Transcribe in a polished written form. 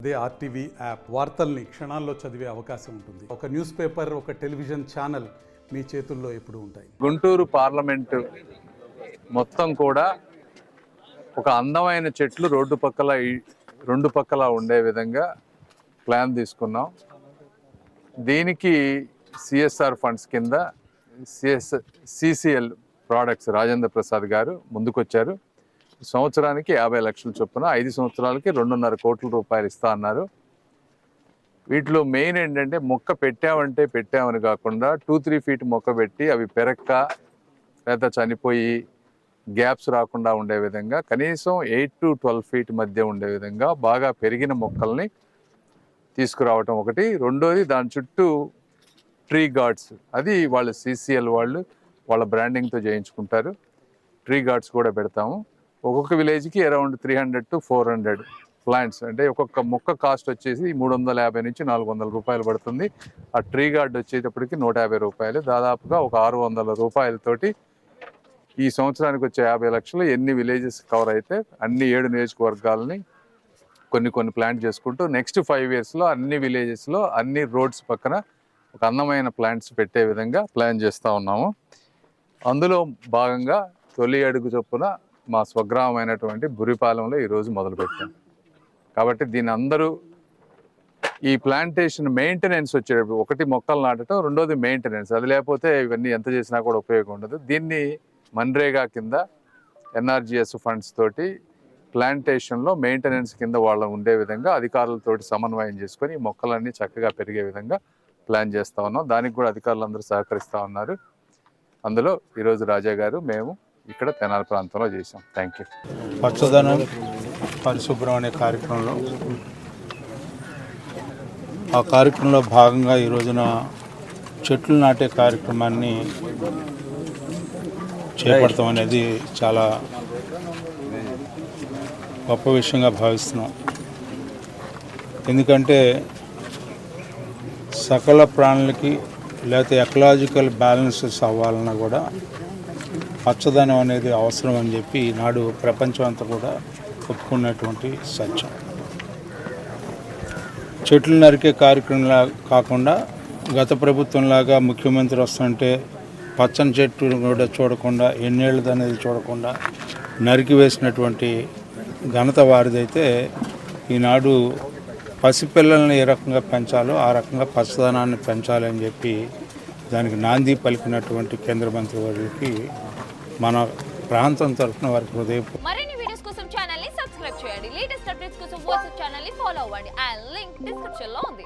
అదే RTV app వార్తల్ని క్షణాల్లో చదివే అవకాశం ఉంటుంది. ఒక న్యూస్ పేపర్, ఒక టెలివిజన్ ఛానల్ మీ చేతుల్లో ఎప్పుడూ ఉంటాయి. గుంటూరు పార్లమెంటు మొత్తం కూడా ఒక అందమైన చెట్లు రెండు పక్కల ఉండే విధంగా ప్లాన్ తీసుకున్నాం. దీనికి సిఎస్ఆర్ ఫండ్స్ కింద సిసిఎల్ ప్రోడక్ట్స్ రాజేంద్ర ప్రసాద్ గారు ముందుకొచ్చారు. సంవత్సరానికి 50 లక్షల చొప్పున 5 సంవత్సరాలకి 2.5 కోట్ల రూపాయలు ఇస్తా అన్నారు. వీటిలో మెయిన్ ఏంటంటే మొక్క పెట్టామని కాకుండా 2-3 ఫీట్ మొక్క పెట్టి అవి పెరక్క లేదా చనిపోయి గ్యాప్స్ రాకుండా ఉండే విధంగా కనీసం 8 to 12 ఫీట్ మధ్య ఉండే విధంగా బాగా పెరిగిన మొక్కల్ని తీసుకురావటం ఒకటి. రెండోది దాని చుట్టూ ట్రీ గార్డ్స్, అది వాళ్ళు సిసిఎల్ వాళ్ళ బ్రాండింగ్తో చేయించుకుంటారు. ట్రీ గార్డ్స్ కూడా పెడతాము. ఒక్కొక్క విలేజ్కి అరౌండ్ 300 to 400 ప్లాంట్స్, అంటే ఒక్కొక్క మొక్క కాస్ట్ వచ్చేసి 350 నుంచి 400 రూపాయలు పడుతుంది. ఆ ట్రీ గార్డ్ వచ్చేటప్పటికి 150 రూపాయలు, దాదాపుగా ఒక 600 రూపాయలతోటి ఈ సంవత్సరానికి వచ్చే 50 లక్షలు ఎన్ని విలేజెస్ కవర్ అయితే అన్ని 7 నియోజకవర్గాలని కొన్ని ప్లాంట్ చేసుకుంటూ నెక్స్ట్ 5 yearsలో అన్ని విలేజెస్లో అన్ని రోడ్స్ పక్కన ఒక అందమైన ప్లాంట్స్ పెట్టే విధంగా ప్లాన్ చేస్తూ ఉన్నాము. అందులో భాగంగా తొలి అడుగు చొప్పున మా స్వగ్రామమైనటువంటి బురిపాలెంలో ఈరోజు మొదలుపెట్టాం. కాబట్టి దీని అందరూ ఈ ప్లాంటేషన్ మెయింటెనెన్స్ వచ్చేటప్పుడు ఒకటి మొక్కలు నాటడం, రెండోది మెయింటెనెన్స్. అది లేకపోతే ఇవన్నీ ఎంత చేసినా కూడా ఉపయోగం ఉండదు. దీన్ని మన్రేగా కింద ఎన్ఆర్జిఎస్ ఫండ్స్ తోటి ప్లాంటేషన్లో మెయింటెనెన్స్ కింద వాళ్ళ ఉండే విధంగా అధికారులతోటి సమన్వయం చేసుకొని ఈ మొక్కలన్నీ చక్కగా పెరిగే విధంగా ప్లాన్ చేస్తూ ఉన్నాం. దానికి కూడా అధికారులందరూ సహకరిస్తూ ఉన్నారు. అందులో ఈరోజు రాజా గారు మేము ఇక్కడ తెనాలి ప్రాంతంలో చేసాం. Thank you. పచ్చదనం పరిశుభ్రం అనే కార్యక్రమంలో భాగంగా ఈ రోజున చెట్లు నాటే కార్యక్రమాన్ని చేపడతాం అనేది చాలా గొప్ప విషయంగా భావిస్తున్నాం. ఎందుకంటే సకల ప్రాణులకి లేకపోతే ఎకలాజికల్ బ్యాలెన్సెస్ అవ్వాలన్నా కూడా పచ్చదనం అనేది అవసరం అని చెప్పి ఈనాడు ప్రపంచం అంతా కూడా ఒప్పుకున్నటువంటి సత్యం. చెట్లు నరికే కార్యక్రమంలా కాకుండా గత ప్రభుత్వంలాగా ముఖ్యమంత్రి వస్తుంటే పచ్చని చెట్టు కూడా చూడకుండా ఎన్నేళ్ళది అనేది చూడకుండా నరికి వేసినటువంటి ఘనత వారిదైతే ఈనాడు పసిపిల్లల్ని ఏ రకంగా పెంచాలో ఆ రకంగా పచ్చదనాన్ని పెంచాలి అని చెప్పి దానికి నాంది పలికినటువంటి కేంద్ర మంత్రి వారికి మన ప్రాంతం తరఫున వారికి మరిన్ని వీడియోస్ కోసం ఛానల్ ని సబ్స్క్రైబ్ చేయండి. లేటెస్ట్ అప్డేట్స్ కోసం వాట్సాప్ ఛానల్ ని ఫాలో అవ్వండి. ఆ లింక్ డిస్క్రిప్షన్ లో ఉంది.